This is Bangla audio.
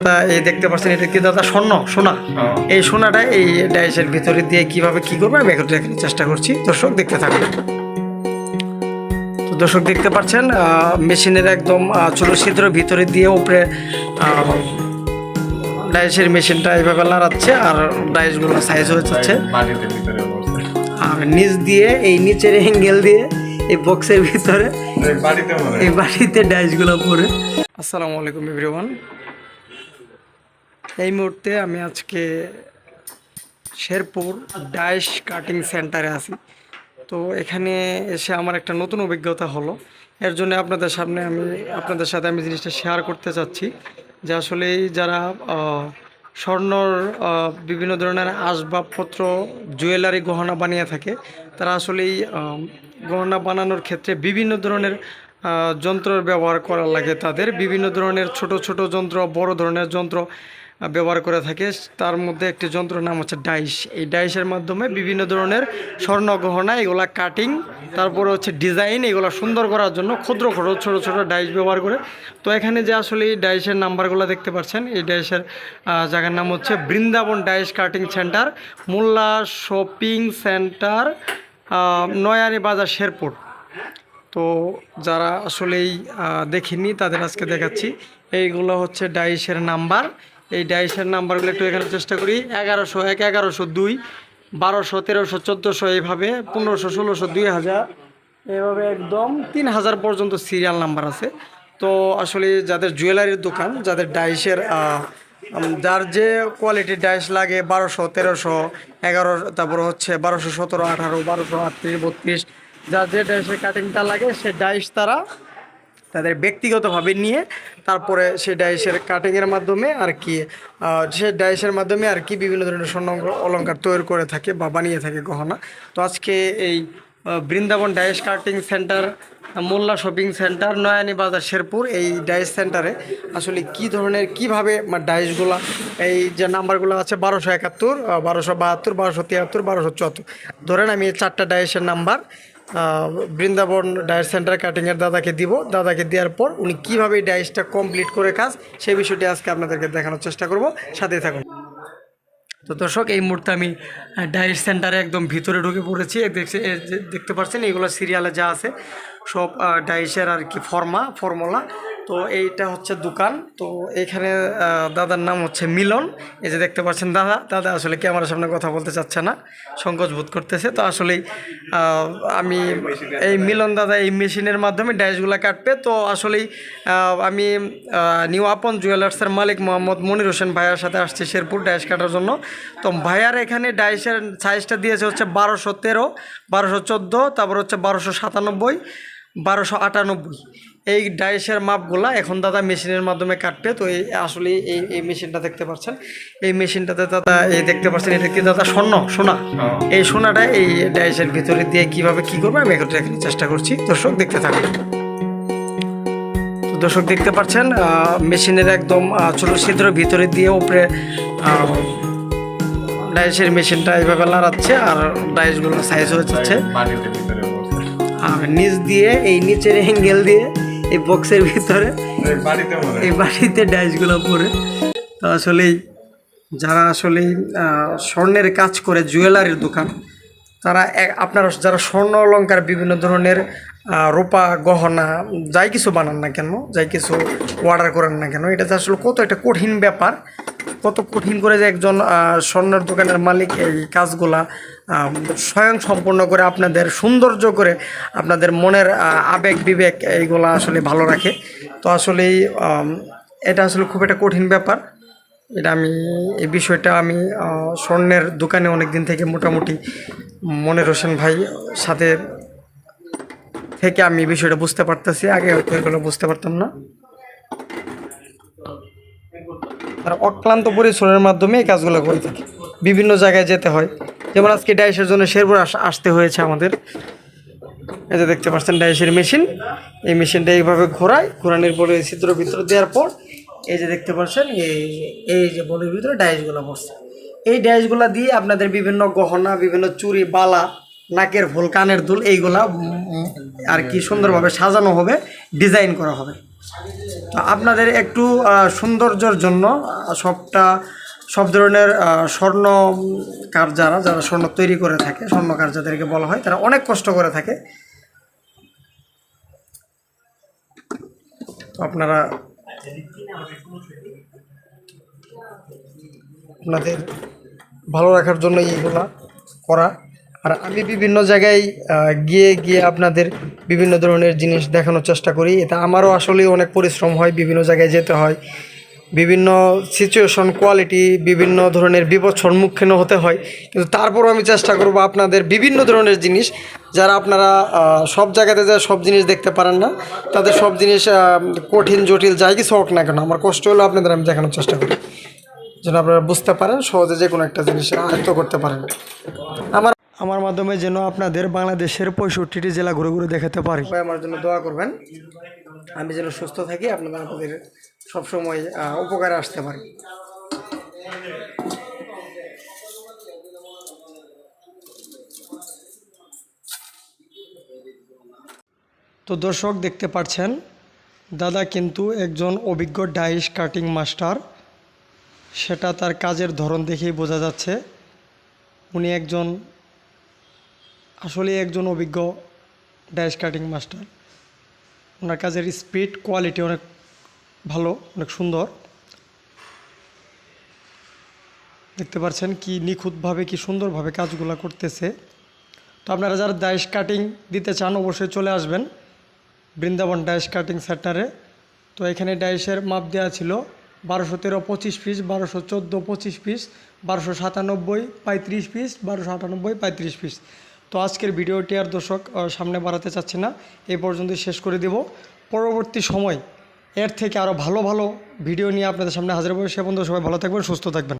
এই দেখতে পাচ্ছেন এটা কি দাদা সোনা এই সোনাটা এই ডাইসের ভিতরে দিয়ে কিভাবে কি করবে আমি এখন দেখানোর চেষ্টা করছি। দর্শক দেখতে থাকুন। তো দর্শক দেখতে পাচ্ছেন মেশিনের একদম ছোট ছিদ্র ভিতরে দিয়ে উপরে ডাইসের মেশিনটা এইভাবে লাড়াচ্ছে আর ডাইসগুলো সাইজ হয়ে যাচ্ছে আর নিচ দিয়ে এই নিচের অ্যাঙ্গেল দিয়ে এই বক্সের ভিতরে এই বাড়িতে ডাইসগুলো পড়ে। আসসালামু আলাইকুম এভরিওয়ান। এই মুহূর্তে আমি আজকে শেরপুর ডাইস কাটিং সেন্টারে আছি। তো এখানে এসে আমার একটা নতুন অভিজ্ঞতা হলো, এর জন্য আপনাদের সাথে আমি জিনিসটা শেয়ার করতে চাচ্ছি যে আসলে যারা স্বর্ণর বিভিন্ন ধরনের আসবাবপত্র জুয়েলারি গহনা বানিয়ে থাকে তারা আসলেই গহনা বানানোর ক্ষেত্রে বিভিন্ন ধরনের যন্ত্রের ব্যবহার করা লাগে। তাদের বিভিন্ন ধরনের ছোট ছোট যন্ত্র, বড় ধরনের যন্ত্র ব্যবহার করে থাকে। তার মধ্যে একটি যন্ত্র নাম হচ্ছে ডাইস। এই ডাইসের মাধ্যমে বিভিন্ন ধরনের স্বর্ণ গহনা এগুলা কাটিং, তারপরে হচ্ছে ডিজাইন, এগুলো সুন্দর করার জন্য ক্ষুদ্র ক্ষুদ্র ছোট ছোট ডাইস ব্যবহার করে। তো এখানে যে আসলে এই ডাইসের নাম্বারগুলো দেখতে পাচ্ছেন, এই ডাইসের জায়গার নাম হচ্ছে বৃন্দাবন ডাইস কাটিং সেন্টার, মোল্লা শপিং সেন্টার, নয়ানী বাজার, শেরপুর। তো যারা আসলেই দেখেননি তাদের আজকে দেখাচ্ছি। এইগুলো হচ্ছে ডাইসের নাম্বার। এই ডাইসের নাম্বারগুলো একটু এখানে চেষ্টা করি। 1101, 1102, 1200, 1300, 1400, এইভাবে 1500, 1600, 2000, এইভাবে একদম 3000 পর্যন্ত সিরিয়াল নাম্বার আছে। তো আসলে যাদের জুয়েলারির দোকান, যাদের ডাইসের যার যে কোয়ালিটির ডাইস লাগে 1200, 1300, 11, তারপর হচ্ছে 1200, 17, 18, 1200, 38, 32, যার যে ডাইসের কাটিংটা লাগে সে ডাইস তারা তাদের ব্যক্তিগতভাবে নিয়ে তারপরে সেই ডাইসের কাটিংয়ের মাধ্যমে আর কি বিভিন্ন ধরনের স্বর্ণ অলংকার তৈরি করে থাকে বা বানিয়ে থাকে গহনা। তো আজকে এই বৃন্দাবন ডাইস কাটিং সেন্টার, মোল্লা শপিং সেন্টার, নয়ানী বাজার, শেরপুর, এই ডাইস সেন্টারে আসলে কীভাবে ডাইসগুলো, এই যে নাম্বারগুলো আছে 1271, 1272, 1273, 1274, ধরেন আমি 4টা ডাইসের নাম্বার বৃন্দাবন ডাইস সেন্টার কাটিংয়ের দাদাকে দিব। দাদাকে দেওয়ার পর উনি কীভাবে এই ডাইসটা কমপ্লিট করে কাজ, সেই বিষয়টি আজকে আপনাদেরকে দেখানোর চেষ্টা করব, সাথে থাকুন। তো দর্শক এই মুহূর্তে আমি ডাইস সেন্টারে একদম ভিতরে ঢুকে পড়েছি। দেখতে পাচ্ছেন এইগুলো সিরিয়ালে যা আছে সব ডাইসের আর কি ফর্মুলা। তো এইটা হচ্ছে দোকান। তো এখানে দাদার নাম হচ্ছে মিলন। এই যে দেখতে পাচ্ছেন দাদা আসলে ক্যামেরার সামনে কথা বলতে চাচ্ছে না, সংকোচ বোধ করতেছে। তো আসলেই আমি এই মিলন দাদা এই মেশিনের মাধ্যমে ডাইসগুলো কাটবে। তো আসলেই আমি নিউ আপন জুয়েলার্সের মালিক মোহাম্মদ মনির হোসেন ভাইয়ার সাথে আসছি শেরপুর ডাইস কাটার জন্য। তো ভাইয়ার এখানে ডাইসের সাইজটা দিয়েছে হচ্ছে 1213, 1214, তারপর হচ্ছে 1297, 1298। এই ডাইসের মাপগুলা এখন দাদা মেশিনের মাধ্যমে কাটবে। তো এই আসলে এই মেশিনটা দেখতে পাচ্ছেন, এই মেশিনটাতে দাদা এই দেখতে পাচ্ছেন এটা কি দাদা সোনা এই সোনাটা এই ডাইসের ভিতরে দিয়ে কিভাবে কি করবে আমি এখন দেখানোর চেষ্টা করছি। দর্শক দেখতে থাকুন। তো দর্শক দেখতে পাচ্ছেন মেশিনের একদম ছোট ছিদ্র ভিতরে দিয়ে উপরে ডাইসের মেশিনটা এইভাবে লাড়াচ্ছে আর ডাইসগুলো সাইজ হয়ে যাচ্ছে আর নিচ দিয়ে এই নিচের অ্যাঙ্গেল দিয়ে এই বক্সের ভিতরে এই বাড়িতে ডাইসগুলো পড়ে। তো আসলেই যারা আসলেই স্বর্ণের কাজ করে জুয়েলারির দোকান, তারা আপনারা যারা স্বর্ণ অলংকার বিভিন্ন ধরনের রূপা গহনা যাই কিছু বানান না কেন, যাই কিছু অর্ডার করেন না কেন, এটা আসলে কত একটা কঠিন ব্যাপার, কত কঠিন করে যে একজন স্বর্ণের দোকানের মালিক এই কাজগুলা স্বয়ং সম্পূর্ণ করে আপনাদের সৌন্দর্য করে আপনাদের মনের আবেগ বিবেক এইগুলা আসলে ভালো রাখে। তো আসলেই এটা আসলে খুব একটা কঠিন ব্যাপার। এটা এই বিষয়টা আমি স্বর্ণের দোকানে অনেক দিন থেকে মোটামুটি মনির হোসেন ভাই সাথে থেকে আমি এই বিষয়টা বুঝতে পারতেছি। আগে হয়তো এগুলো বুঝতে পারতাম না। আর অক্লান্ত পরিশ্রমের মাধ্যমে এই কাজগুলো করে থাকি, বিভিন্ন জায়গায় যেতে হয়। যেমন আজকে ডাইসের জন্য শেরপুর আসতে হয়েছে আমাদের। এই যে দেখতে পাচ্ছেন ডাইসের মেশিন, এই মেশিনটা এইভাবে ঘোরানোর পরে ছিদ্র ভিতরে দেওয়ার পর এই যে দেখতে পাচ্ছেন এই যে বলের ভিতরে ডাইসগুলো বসছে। এই ডাইসগুলো দিয়ে আপনাদের বিভিন্ন গহনা, বিভিন্ন চুড়ি, বালা, নাকের ফুল, কানের দুল, এইগুলা আর কি সুন্দরভাবে সাজানো হবে, ডিজাইন করা হবে। তো আপনাদের একটু সৌন্দর্যের জন্য সব ধরনের স্বর্ণ কার যারা স্বর্ণ তৈরি করে থাকে, স্বর্ণকার যাদেরকে বলা হয়, তারা অনেক কষ্ট করে থাকে। তো আপনারা আপনাদের ভালো রাখার জন্য এইগুলা করা। আর আমি বিভিন্ন জায়গায় গিয়ে আপনাদের বিভিন্ন ধরনের জিনিস দেখানোর চেষ্টা করি। এটা আমারও আসলে অনেক পরিশ্রম হয়, বিভিন্ন জায়গায় যেতে হয়, বিভিন্ন সিচুয়েশন, কোয়ালিটি, বিভিন্ন ধরনের বিপদ সম্মুখীন হতে হয়। কিন্তু তারপরও আমি চেষ্টা করব আপনাদের বিভিন্ন ধরনের জিনিস, যারা আপনারা সব জায়গাতে যা সব জিনিস দেখতে পারেন না, তাদের সব জিনিস কঠিন জটিল যাই কিছু হোক না কেন, আমার কষ্ট হলো আপনাদের আমি দেখানোর চেষ্টা করি, যেন আপনারা বুঝতে পারেন, সহজে যে কোনো একটা জিনিস আয়ত্ত করতে পারেন। আমার মাধ্যমে যেন আপনাদের বাংলাদেশের 65টি জেলা ঘুরে ঘুরে দেখাতে পারি। আমার জন্য দোয়া করবেন, আমি যেন সুস্থ থাকি, আপনাদের সবসময় উপকারে আসতে পারি। তো দর্শক দেখতে পাচ্ছেন, দাদা কিন্তু একজন অভিজ্ঞ ডাইস কাটিং মাস্টার, সেটা তার কাজের ধরন দেখেই বোঝা যাচ্ছে। উনি আসলে একজন অভিজ্ঞ ডাইস কাটিং মাস্টার। ওনার কাজের স্পিড, কোয়ালিটি অনেক ভালো, অনেক সুন্দর। দেখতে পাচ্ছেন কি নিখুঁতভাবে, কি সুন্দরভাবে কাজগুলো করতেছে। তো আপনারা যারা ডাইস কাটিং দিতে চান অবশ্যই চলে আসবেন বৃন্দাবন ডাইস কাটিং সেন্টারে। তো এখানে ডাইসের মাপ দেওয়া ছিল 1213 25 পিস, 1214 25 পিস, 1297 35 পিস, 1298 35 পিস। তো আজকের ভিডিওটি আর দর্শক সামনে বাড়াতে চাচ্ছি না, এই পর্যন্তই শেষ করে দেব। পরবর্তী সময় এর থেকে আরও ভালো ভালো ভিডিও নিয়ে আপনাদের সামনে হাজির হবো। সে পর্যন্ত সবাই ভালো থাকবেন, সুস্থ থাকবেন।